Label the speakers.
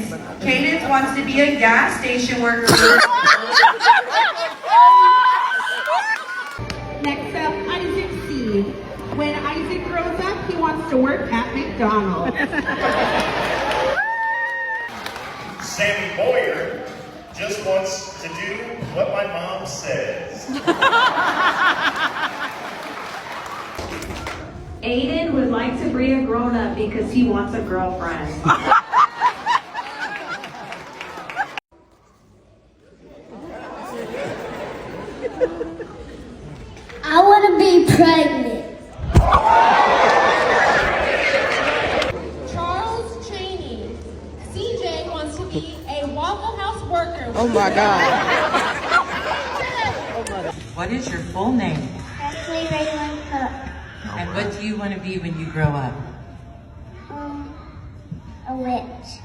Speaker 1: Cadence. Cadence wants to be a gas station worker.
Speaker 2: Next up, Isaac C. When Isaac grows up, he wants to work at McDonald's.
Speaker 3: Sammy Boyer just wants to do what my mom says.
Speaker 4: Aiden would like to be a grown-up because he wants a girlfriend.
Speaker 5: I want to be pregnant.
Speaker 6: Charles Cheney. CJ wants to be a Waffle House worker.
Speaker 7: Oh my God.
Speaker 8: What is your full name?
Speaker 5: Ashley Raylan Cook.
Speaker 8: And what do you want to be when you grow up?
Speaker 5: A witch.